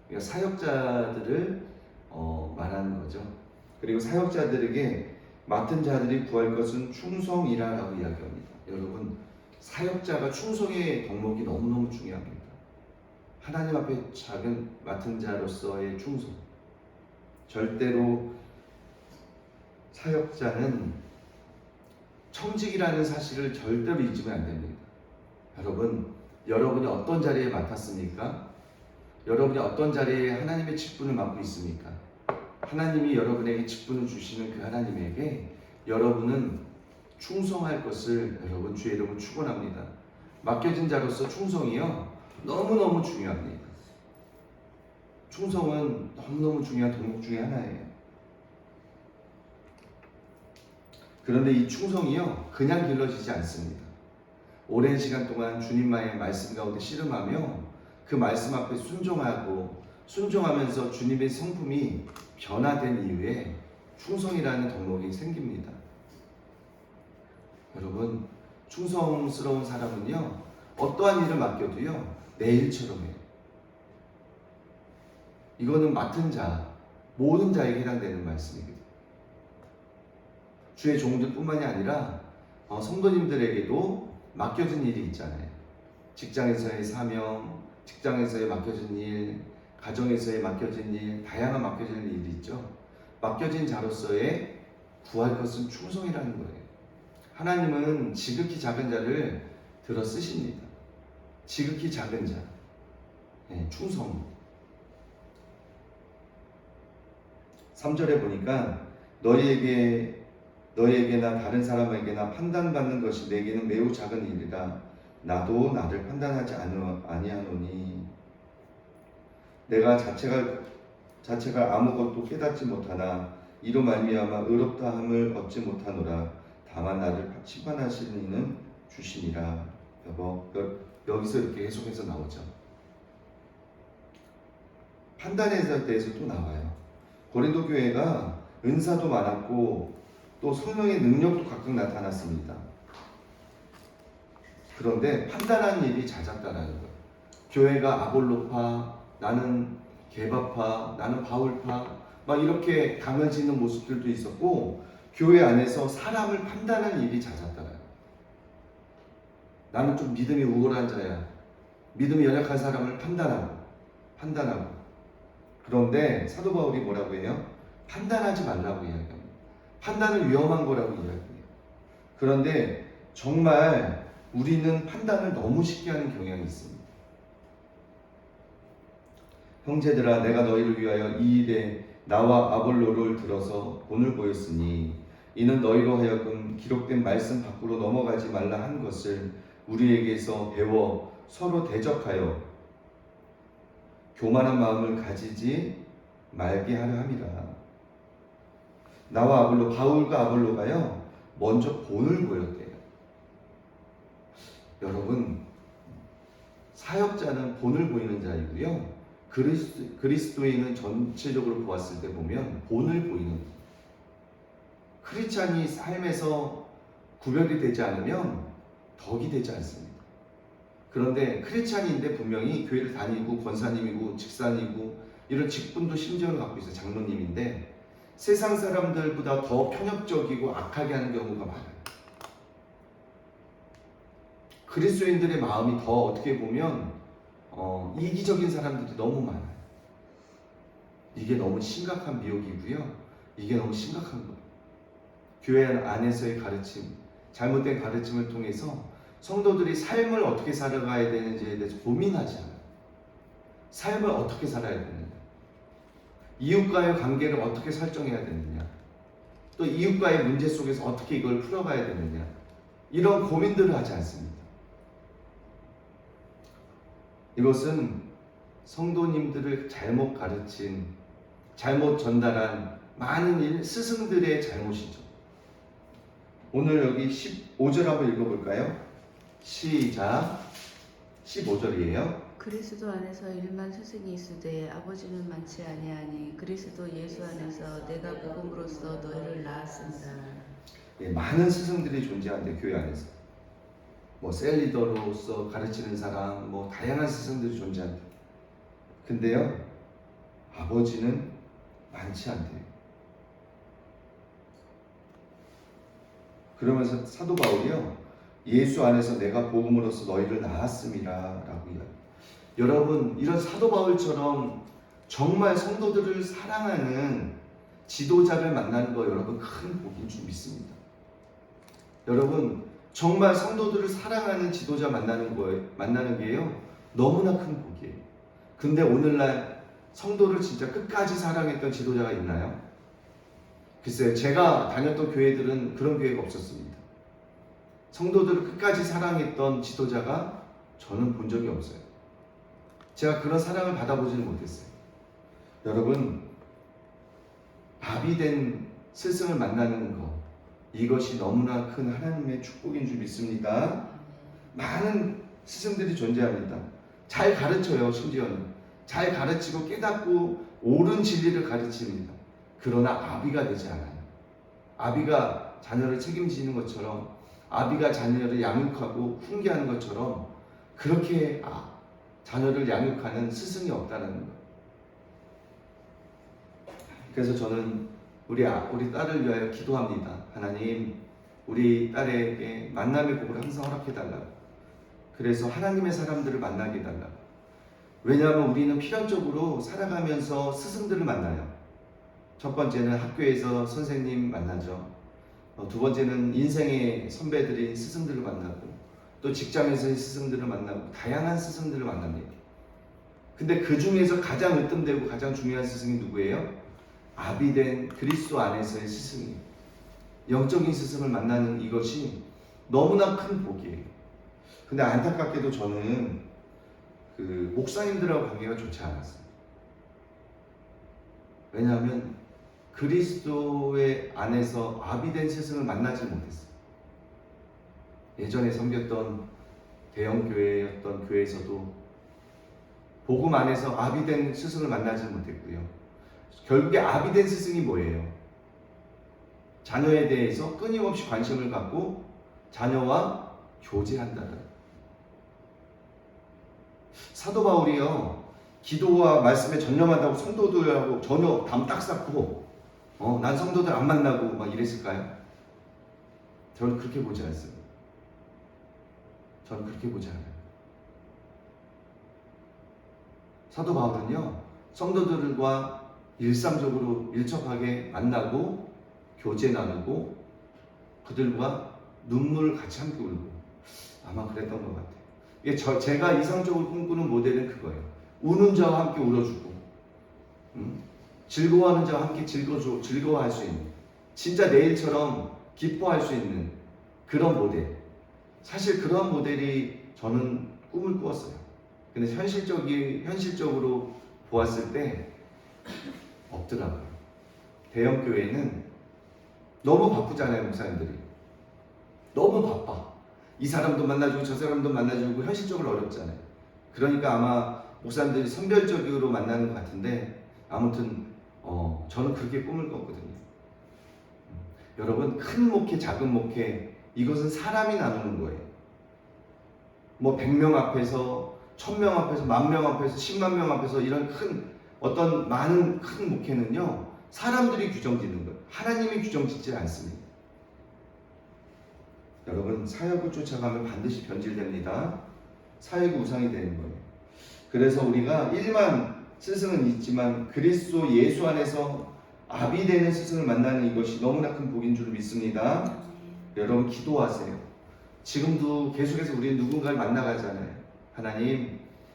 그러니까 사역자들을 말하는 거죠. 그리고 사역자들에게 맡은 자들이 구할 것은 충성이라라고 이야기합니다. 여러분, 사역자가 충성의 덕목이 너무너무 중요합니다. 하나님 앞에 작은 맡은 자로서의 충성. 절대로 사역자는 청직이라는 사실을 절대로 잊으면 안 됩니다. 여러분이 어떤 자리에 맡았습니까? 여러분이 어떤 자리에 하나님의 직분을 맡고 있습니까? 하나님이 여러분에게 직분을 주시는 그 하나님에게 여러분은 충성할 것을 여러분 주의 이름으로 축원합니다. 맡겨진 자로서 충성이요 너무너무 중요합니다. 충성은 너무너무 중요한 덕목 중에 하나예요. 그런데 이 충성이요 그냥 길러지지 않습니다. 오랜 시간 동안 주님만의 말씀 가운데 씨름하며 그 말씀 앞에 순종하면서 주님의 성품이 변화된 이후에 충성이라는 덕목이 생깁니다. 여러분, 충성스러운 사람은요 어떠한 일을 맡겨도요 내 일처럼 해요. 이거는 맡은 자, 모든 자에게 해당되는 말씀이거든요. 주의 종들뿐만이 아니라 성도님들에게도 맡겨진 일이 있잖아요. 직장에서의 사명, 직장에서의 맡겨진 일, 가정에서의 맡겨진 일, 다양한 맡겨진 일이 있죠. 맡겨진 자로서의 구할 것은 충성이라는 거예요. 하나님은 지극히 작은 자를 들어 쓰십니다. 지극히 작은 자, 충성. 3절에 보니까 너희에게나 다른 사람에게나 판단받는 것이 내게는 매우 작은 일이라 나도 나를 판단하지 아니하노니 내가 자체가 아무것도 깨닫지 못하나 이로 말미암아 의롭다함을 얻지 못하노라 다만 나를 심판하시는 이는 주시니라. 여기서 이렇게 해석해서 나오죠. 판단에 대해서 또 나와요. 고린도 교회가 은사도 많았고 또 성령의 능력도 각각 나타났습니다. 그런데 판단하는 일이 잦았다라는 거예요. 교회가 아볼로파, 나는 게바파, 나는 바울파 막 이렇게 강해지는 모습들도 있었고 교회 안에서 사람을 판단하는 일이 잦았다라는 거예요. 나는 좀 믿음이 우월한 자야. 믿음이 연약한 사람을 판단하고 그런데 사도 바울이 뭐라고 해요? 판단하지 말라고 이야기합니다. 판단은 위험한 거라고 이야기해요. 그런데 정말 우리는 판단을 너무 쉽게 하는 경향이 있습니다. 형제들아 내가 너희를 위하여 이 일에 나와 아볼로를 들어서 본을 보였으니 이는 너희로 하여금 기록된 말씀 밖으로 넘어가지 말라 한 것을 우리에게서 배워 서로 대적하여 교만한 마음을 가지지 말게 하려 함이라. 나와 아볼로, 바울과 아볼로가요 먼저 본을 보였대요. 여러분, 사역자는 본을 보이는 자이고요 그리스도인은 전체적으로 보았을 때 보면 본을 보이는, 크리스찬이 삶에서 구별이 되지 않으면 덕이 되지 않습니다. 그런데 크리스찬인데 분명히 교회를 다니고 권사님이고 직산이고 이런 직분도 심지어는 갖고 있어요. 장로님인데 세상 사람들보다 더 편협적이고 악하게 하는 경우가 많아요. 그리스도인들의 마음이 더 어떻게 보면 이기적인 사람들이 너무 많아요. 이게 너무 심각한 미혹이고요. 이게 너무 심각한 거예요. 교회 안에서의 가르침, 잘못된 가르침을 통해서 성도들이 삶을 어떻게 살아가야 되는지에 대해서 고민하지 않아요. 삶을 어떻게 살아야 되느냐, 이웃과의 관계를 어떻게 설정해야 되느냐, 또 이웃과의 문제 속에서 어떻게 이걸 풀어가야 되느냐, 이런 고민들을 하지 않습니다. 이것은 성도님들을 잘못 가르친, 잘못 전달한 많은 스승들의 잘못이죠. 오늘 여기 15절 한번 읽어볼까요? 시작. 15절이에요. 그리스도 안에서 일만 스승이 있으되 아버지는 많지 아니하니 그리스도 예수 안에서 내가 복음으로써 너희를 낳았습니다. 많은 스승들이 존재한대. 교회 안에서 셀리더로서 가르치는 사람, 다양한 스승들이 존재한대. 근데요 아버지는 많지 않대요. 그러면서 사도 바울이요, 예수 안에서 내가 복음으로써 너희를 낳았음이라 라고 이야기해요. 여러분, 이런 사도 바울처럼 정말 성도들을 사랑하는 지도자를 만나는 거 여러분 큰 복인 줄 믿습니다. 여러분, 정말 성도들을 사랑하는 지도자 만나는 게요 너무나 큰 복이에요. 근데 오늘날 성도를 진짜 끝까지 사랑했던 지도자가 있나요? 글쎄요, 제가 다녔던 교회들은 그런 교회가 없었습니다. 성도들을 끝까지 사랑했던 지도자가 저는 본 적이 없어요. 제가 그런 사랑을 받아보지는 못했어요. 여러분, 밥이 된 스승을 만나는 것, 이것이 너무나 큰 하나님의 축복인 줄 믿습니다. 많은 스승들이 존재합니다. 잘 가르쳐요. 심지어는 잘 가르치고 깨닫고 옳은 진리를 가르칩니다. 그러나 아비가 되지 않아요. 아비가 자녀를 책임지는 것처럼, 아비가 자녀를 양육하고 훈계하는 것처럼 그렇게 자녀를 양육하는 스승이 없다는 거예요. 그래서 저는 우리 딸을 위하여 기도합니다. 하나님, 우리 딸에게 만남의 복을 항상 허락해달라고. 그래서 하나님의 사람들을 만나게 해달라고. 왜냐하면 우리는 필연적으로 살아가면서 스승들을 만나요. 첫 번째는 학교에서 선생님 만나죠. 두 번째는 인생의 선배들인 스승들을 만나고, 또 직장에서의 스승들을 만나고, 다양한 스승들을 만납니다. 근데 그 중에서 가장 으뜸되고 가장 중요한 스승이 누구예요? 아비된 그리스도 안에서의 스승이에요. 영적인 스승을 만나는 이것이 너무나 큰 복이에요. 근데 안타깝게도 저는 그 목사님들하고 관계가 좋지 않았어요. 왜냐하면 그리스도의 안에서 아비된 스승을 만나지 못했어요. 예전에 섬겼던 대형 교회였던 교회에서도 복음 안에서 아비된 스승을 만나지 못했고요. 결국에 아비된 스승이 뭐예요? 자녀에 대해서 끊임없이 관심을 갖고 자녀와 교제한다는. 사도 바울이요, 기도와 말씀에 전념한다고 성도들하고 전혀 담 딱 쌓고 난 성도들 안 만나고 막 이랬을까요? 저는 그렇게 보지 않습니다. 저는 그렇게 보지 않아요. 사도 바울은요, 성도들과 일상적으로 밀접하게 만나고 교제 나누고 그들과 눈물 같이 함께 울고, 아마 그랬던 것 같아요. 이게 제가 이상적으로 꿈꾸는 모델은 그거예요. 우는 자와 함께 울어주고, 즐거워하는 자와 함께 즐거워할 수 있는, 진짜 내일처럼 기뻐할 수 있는 그런 모델. 사실 그런 모델이 저는 꿈을 꾸었어요. 근데 현실적으로 보았을 때 없더라고요. 대형 교회는 너무 바쁘잖아요, 목사님들이. 너무 바빠. 이 사람도 만나주고 저 사람도 만나주고 현실적으로 어렵잖아요. 그러니까 아마 목사님들이 선별적으로 만나는 것 같은데, 아무튼 저는 그렇게 꿈을 꿨거든요. 여러분, 큰 목회, 작은 목회, 이것은 사람이 나누는 거예요. 뭐 100명 앞에서, 1000명 앞에서, 10,000명 앞에서, 10만 명 앞에서 이런 많은 큰 목회는요, 사람들이 규정짓는 거예요. 하나님이 규정짓지 않습니다. 여러분, 사역을 쫓아가면 반드시 변질됩니다. 사역이 우상이 되는 거예요. 그래서 우리가 일반 스승은 있지만 그리스도 예수 안에서 아비 되는 스승을 만나는 이것이 너무나 큰 복인 줄 믿습니다. 여러분, 기도하세요. 지금도 계속해서 우리는 누군가를 만나가잖아요.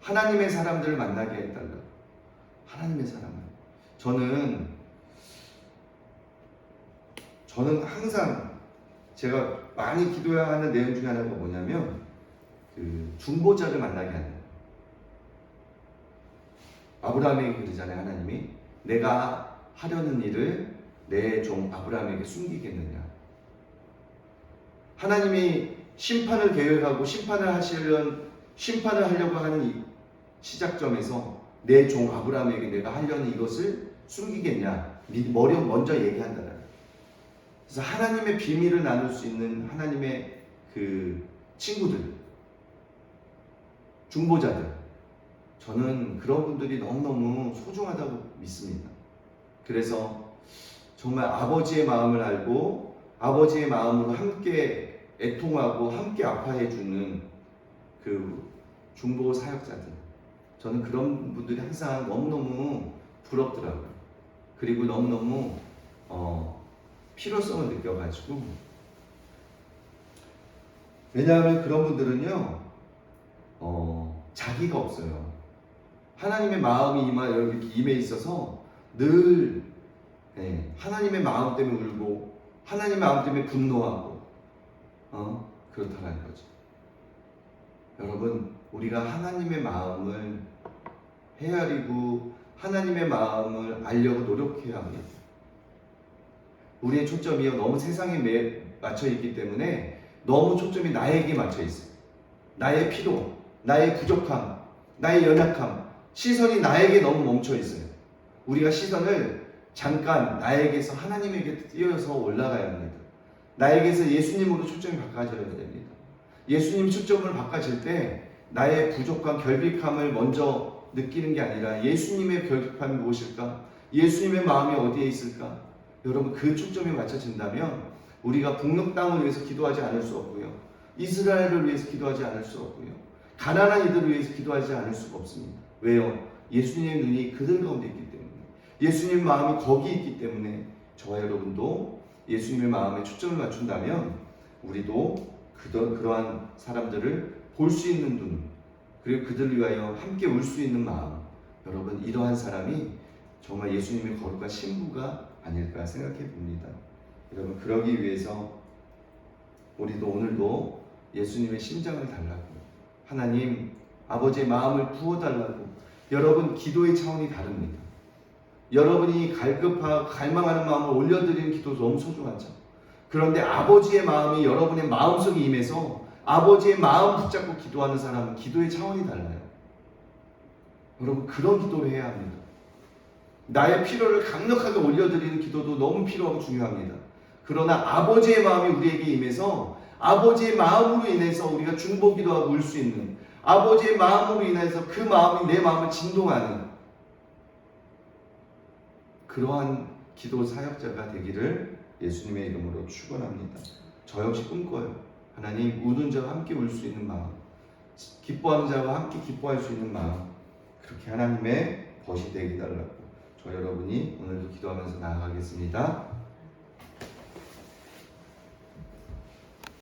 하나님의 사람들을 만나게 해달라고. 하나님의 사람을. 저는 항상 제가 많이 기도해야 하는 내용 중에 하나가 뭐냐면, 그 중보자를 만나게 하는 거예요. 아브라함에게 그러잖아요. 하나님이 내가 하려는 일을 내 종 아브라함에게 숨기겠느냐. 하나님이 심판을 계획하고 심판을 하려고 하는 이 시작점에서 내 종 아브라함에게 내가 하려는 이것을 숨기겠냐, 먼저 얘기한다. 그래서 하나님의 비밀을 나눌 수 있는 하나님의 그 친구들, 중보자들, 저는 그런 분들이 너무너무 소중하다고 믿습니다. 그래서 정말 아버지의 마음을 알고 아버지의 마음으로 함께 애통하고 함께 아파해주는 그 중보 사역자들, 저는 그런 분들이 항상 너무너무 부럽더라고요. 그리고 너무너무 필요성을 느껴가지고, 왜냐하면 그런 분들은요 자기가 없어요. 하나님의 마음이 이렇게 임해 있어서 늘 하나님의 마음 때문에 울고 하나님의 마음 때문에 분노하고 그렇다라는 거죠. 여러분, 우리가 하나님의 마음을 헤아리고 하나님의 마음을 알려고 노력해야 합니다. 우리의 초점이 너무 세상에 맞춰 있기 때문에 너무 초점이 나에게 맞춰 있어요. 나의 필요, 나의 부족함, 나의 연약함, 시선이 나에게 너무 멈춰 있어요. 우리가 시선을 잠깐 나에게서 하나님에게 띄어서 올라가야 합니다. 나에게서 예수님으로 초점이 바꿔져야 됩니다. 예수님 초점을 바꿔질 때 나의 부족함, 결핍함을 먼저 느끼는 게 아니라 예수님의 결핍함이 무엇일까? 예수님의 마음이 어디에 있을까? 여러분, 그 초점이 맞춰진다면 우리가 북녘 땅을 위해서 기도하지 않을 수 없고요. 이스라엘을 위해서 기도하지 않을 수 없고요. 가난한 이들을 위해서 기도하지 않을 수가 없습니다. 왜요? 예수님의 눈이 그들 가운데 있기 때문에, 예수님의 마음이 거기 있기 때문에 저와 여러분도 예수님의 마음에 초점을 맞춘다면 우리도 그러한 사람들을 볼 수 있는 눈, 그리고 그들을 위하여 함께 울 수 있는 마음, 여러분, 이러한 사람이 정말 예수님의 거룩한 신부가 아닐까 생각해 봅니다. 여러분, 그러기 위해서 우리도 오늘도 예수님의 심장을 달라고, 하나님 아버지의 마음을 부어달라고. 여러분, 기도의 차원이 다릅니다. 여러분이 갈급하고 갈망하는 마음을 올려드리는 기도도 너무 소중하죠. 그런데 아버지의 마음이 여러분의 마음속에 임해서 아버지의 마음 붙잡고 기도하는 사람은 기도의 차원이 달라요. 여러분, 그런 기도를 해야 합니다. 나의 필요를 강력하게 올려드리는 기도도 너무 필요하고 중요합니다. 그러나 아버지의 마음이 우리에게 임해서 아버지의 마음으로 인해서 우리가 중보기도하고 울 수 있는, 아버지의 마음으로 인해서 그 마음이 내 마음을 진동하는 그러한 기도 사역자가 되기를 예수님의 이름으로 축원합니다. 저 역시 꿈꿔요. 하나님, 우는 자와 함께 울 수 있는 마음, 기뻐하는 자와 함께 기뻐할 수 있는 마음, 그렇게 하나님의 벗이 되게 달라고 저 여러분이 오늘도 기도하면서 나아가겠습니다.